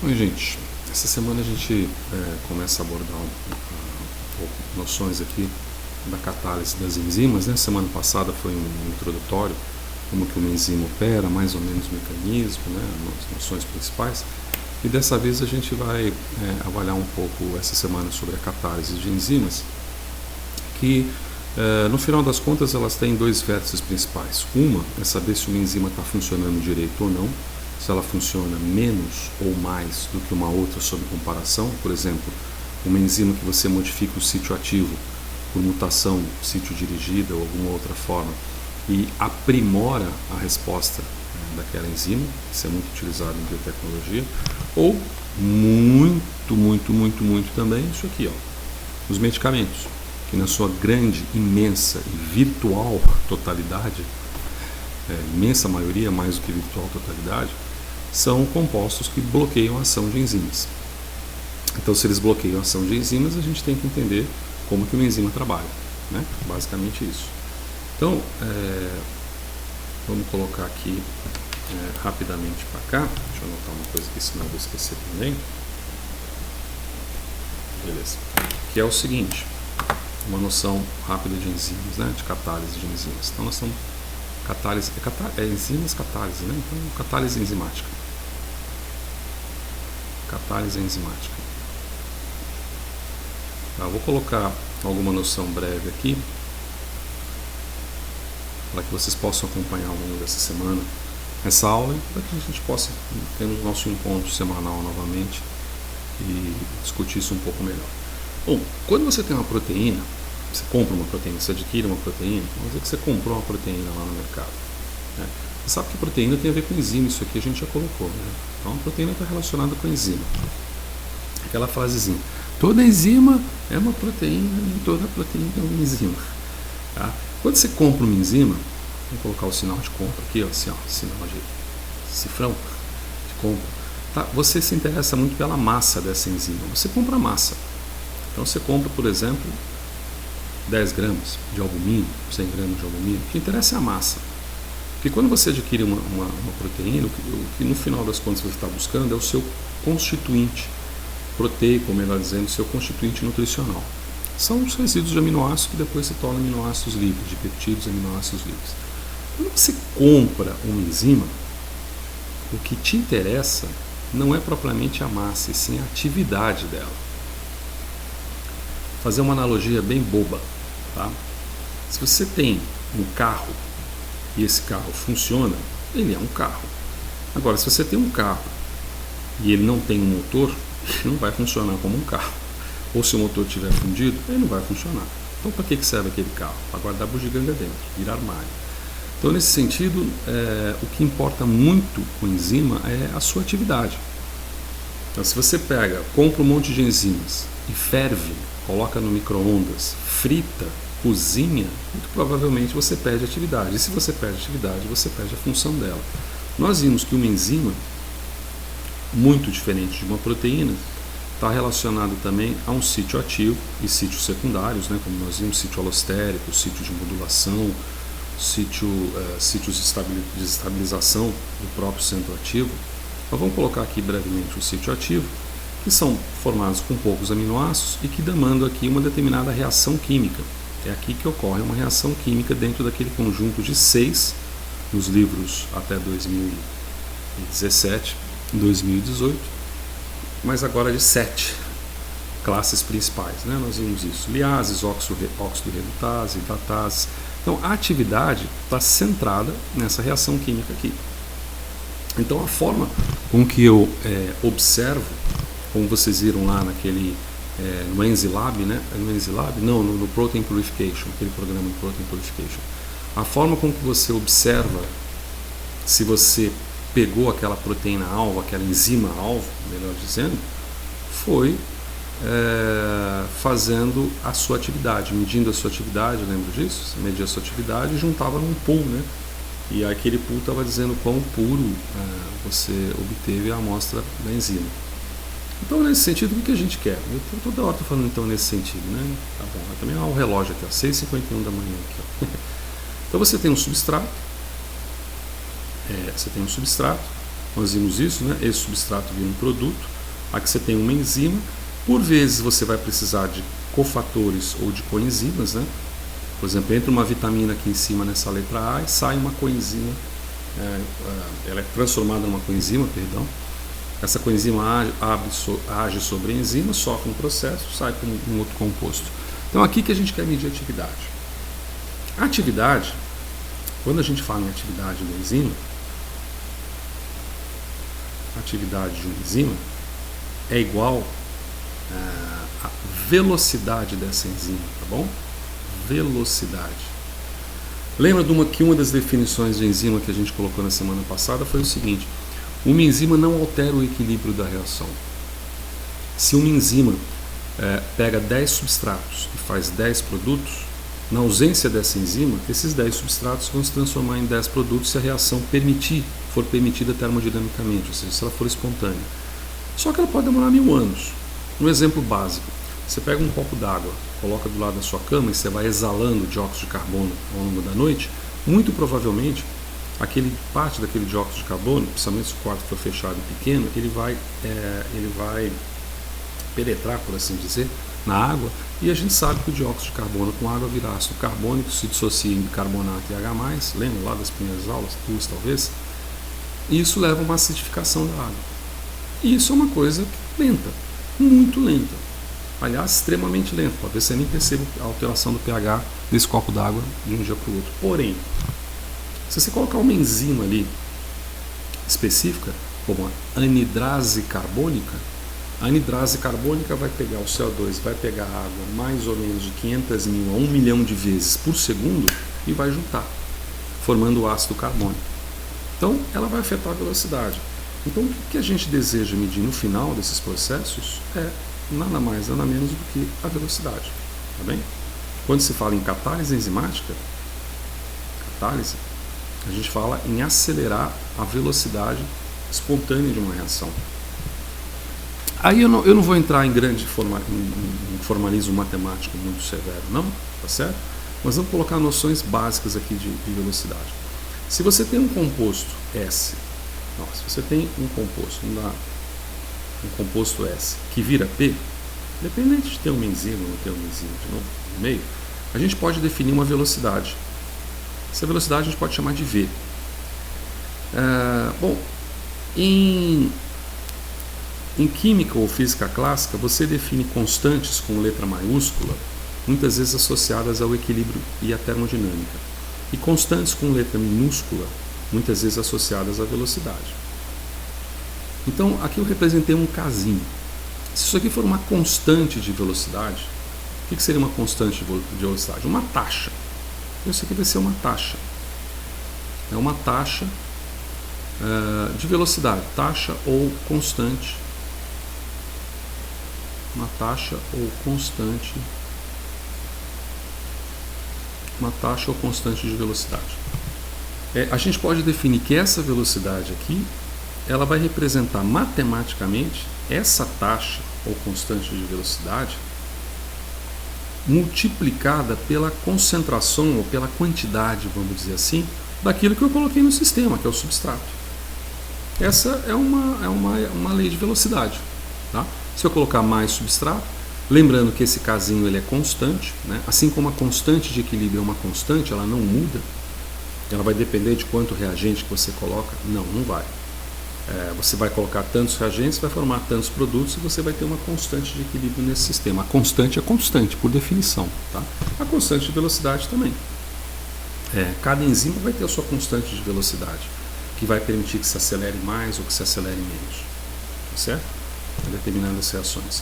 Oi, gente. Essa semana a gente começa a abordar pouco noções aqui da catálise das enzimas, né? Semana passada foi um introdutório, como que uma enzima opera, mais ou menos o mecanismo, né? As noções principais. E dessa vez a gente vai avaliar um pouco essa semana sobre a catálise de enzimas, que no final das contas elas têm dois vértices principais. Uma é saber se uma enzima está funcionando direito ou não, se ela funciona menos ou mais do que uma outra sob comparação. Por exemplo, uma enzima que você modifica o sítio ativo por mutação, sítio dirigida ou alguma outra forma, e aprimora a resposta daquela enzima, isso é muito utilizado em biotecnologia, ou muito também isso aqui, ó, os medicamentos, que na sua grande, imensa e virtual totalidade, imensa maioria, mais do que virtual totalidade, são compostos que bloqueiam a ação de enzimas. Então, se eles bloqueiam a ação de enzimas, a gente tem que entender como que uma enzima trabalha, né? Basicamente isso. Então, vamos colocar aqui rapidamente para cá. Deixa eu anotar uma coisa aqui, senão eu vou esquecer também. Beleza. Que é o seguinte, uma noção rápida de enzimas, né? De catálise de enzimas. Então, nós estamos catálise, enzimas catálise, né? Então, catálise enzimática. Catálise enzimática. Tá, vou colocar alguma noção breve aqui, para que vocês possam acompanhar ao longo dessa semana essa aula, e para que a gente possa ter o nosso encontro semanal novamente e discutir isso um pouco melhor. Bom, quando você tem uma proteína, você compra uma proteína, você adquire uma proteína, vamos dizer que você comprou uma proteína lá no mercado, né? Você sabe que proteína tem a ver com enzima, isso aqui a gente já colocou, né? Então a proteína está relacionada com a enzima. Aquela frasezinha, toda enzima é uma proteína e toda proteína é uma enzima. Tá? Quando você compra uma enzima, vamos colocar o sinal de compra aqui, ó, assim, ó, sinal de cifrão de compra, tá? Você se interessa muito pela massa dessa enzima, você compra a massa. Então você compra, por exemplo, 10 gramas de albumínio, 100 gramas de albumínio, o que interessa é a massa. Porque quando você adquire uma proteína, o que no final das contas você está buscando é o seu constituinte proteico, ou melhor dizendo, o seu constituinte nutricional. São os resíduos de aminoácidos que depois se tornam aminoácidos livres, de peptídeos e aminoácidos livres. Quando você compra uma enzima, o que te interessa não é propriamente a massa, e sim a atividade dela. Vou fazer uma analogia bem boba, tá? Se você tem um carro e esse carro funciona, ele é um carro. Agora, se você tem um carro e ele não tem um motor, ele não vai funcionar como um carro. Ou se o motor estiver fundido, ele não vai funcionar. Então, para que serve aquele carro? Para guardar bugiganga dentro, virar armário. Então, nesse sentido, o que importa muito com enzima é a sua atividade. Então, se você compra um monte de enzimas e ferve, coloca no micro-ondas, frita, cozinha, muito provavelmente você perde a atividade. E se você perde a atividade, você perde a função dela. Nós vimos que uma enzima, muito diferente de uma proteína, está relacionado também a um sítio ativo e sítios secundários, né, como nós vimos, sítio alostérico, sítio de modulação, sítios de estabilização do próprio centro ativo. Mas vamos colocar aqui brevemente o sítio ativo, que são formados com poucos aminoácidos e que demandam aqui uma determinada reação química. É aqui que ocorre uma reação química dentro daquele conjunto de 6, nos livros até 2017, 2018, mas agora de 7 classes principais, né? Nós vimos isso, liases, óxido redutase, hidratase. Então a atividade está centrada nessa reação química aqui. Então a forma com que eu observo, como vocês viram lá naquele no Enzilab, né? No Enzilab? Não, no Protein Purification, aquele programa de Protein Purification. A forma com que você observa se você pegou aquela proteína alvo, aquela enzima alvo, melhor dizendo, foi fazendo a sua atividade, medindo a sua atividade, lembra disso? Você media a sua atividade e juntava num pool, né? E aquele pool estava dizendo quão puro você obteve a amostra da enzima. Então, nesse sentido, o que a gente quer? Eu toda hora estou falando então nesse sentido, né? Tá bom, também há o relógio aqui, ó, 6h51 da manhã aqui, ó. Então você tem um substrato, nós vimos isso, né? Esse substrato vira um produto, aqui você tem uma enzima, por vezes você vai precisar de cofatores ou de coenzimas, né? Por exemplo, entra uma vitamina aqui em cima nessa letra A e sai uma coenzima, ela é transformada numa coenzima, perdão. Essa coenzima age sobre a enzima, sofre um processo, sai com um outro composto. Então aqui que a gente quer medir a atividade. A atividade, quando a gente fala em atividade da enzima, a atividade de uma enzima é igual à velocidade dessa enzima, tá bom? Velocidade. Lembra que uma das definições de enzima que a gente colocou na semana passada foi o seguinte: uma enzima não altera o equilíbrio da reação. Se uma enzima pega 10 substratos e faz 10 produtos, na ausência dessa enzima, esses 10 substratos vão se transformar em 10 produtos se a reação for permitida termodinamicamente, ou seja, se ela for espontânea. Só que ela pode demorar 1000 anos. Um exemplo básico: você pega um copo d'água, coloca do lado da sua cama e você vai exalando dióxido de carbono ao longo da noite, muito provavelmente parte daquele dióxido de carbono, principalmente se o quarto for fechado e pequeno, ele vai penetrar, por assim dizer, na água, e a gente sabe que o dióxido de carbono com água vira ácido carbônico, se dissocia em bicarbonato e H+, lembra lá das primeiras aulas, duas talvez, e isso leva a uma acidificação da água. E isso é uma coisa lenta, muito lenta, aliás, extremamente lenta, talvez você nem perceba a alteração do pH desse copo d'água de um dia para o outro. Porém, se você colocar uma enzima ali específica, como a anidrase carbônica, a anidrase carbônica vai pegar o CO2, vai pegar a água mais ou menos de 500 mil a 1 milhão de vezes por segundo e vai juntar, formando o ácido carbônico. Então, ela vai afetar a velocidade. Então, o que a gente deseja medir no final desses processos é nada mais, nada menos do que a velocidade. Tá bem? Quando se fala em catálise enzimática, a gente fala em acelerar a velocidade espontânea de uma reação. Aí eu não vou entrar em em formalismo matemático muito severo, não, tá certo? Mas vamos colocar noções básicas aqui de velocidade. Se você tem um composto S, se você tem um composto S que vira P, independente de ter uma enzima ou não ter uma enzima no meio, a gente pode definir uma velocidade. Essa velocidade a gente pode chamar de V. Em química ou física clássica, você define constantes com letra maiúscula, muitas vezes associadas ao equilíbrio e à termodinâmica, e constantes com letra minúscula, muitas vezes associadas à velocidade. Então, aqui eu representei um casinho. Se isso aqui for uma constante de velocidade, o que seria uma constante de velocidade? Uma taxa. Isso aqui vai ser uma taxa. É uma taxa de velocidade, taxa ou constante. Uma taxa ou constante. Uma taxa ou constante de velocidade. A gente pode definir que essa velocidade aqui, ela vai representar matematicamente essa taxa ou constante de velocidade multiplicada pela concentração ou pela quantidade, vamos dizer assim, daquilo que eu coloquei no sistema, que é o substrato. Essa é uma lei de velocidade. Tá? Se eu colocar mais substrato, lembrando que esse casinho ele é constante, né? Assim como a constante de equilíbrio é uma constante, ela não muda, ela vai depender de quanto reagente que você coloca. Não vai. Você vai colocar tantos reagentes, vai formar tantos produtos e você vai ter uma constante de equilíbrio nesse sistema. A constante é constante, por definição. Tá? A constante de velocidade também. Cada enzima vai ter a sua constante de velocidade, que vai permitir que se acelere mais ou que se acelere menos. Tá certo? Determinando as reações.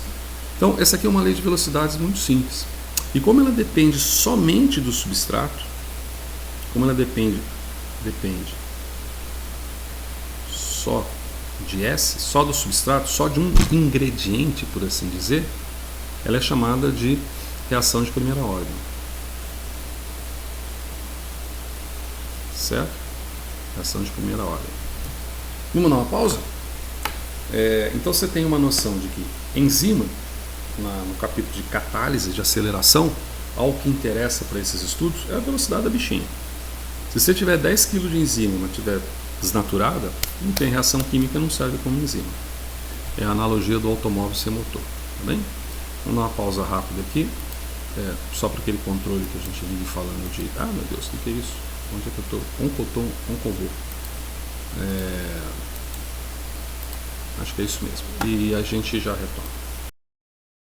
Então, essa aqui é uma lei de velocidades muito simples. E como ela depende somente do substrato, como ela depende só de S, só do substrato, só de um ingrediente, por assim dizer, ela é chamada de reação de primeira ordem. Certo? Reação de primeira ordem. Vamos dar uma pausa? Então você tem uma noção de que enzima, no capítulo de catálise, de aceleração, ao que interessa para esses estudos é a velocidade da bichinha. Se você tiver 10 kg de enzima, mas tiver desnaturada, não tem reação química, não serve como enzima. É a analogia do automóvel sem motor, tá bem? Vamos dar uma pausa rápida aqui, só para aquele controle que a gente vive falando de, meu Deus, o que é isso? Onde é que eu estou? Oncovô. Acho que é isso mesmo. E a gente já retorna.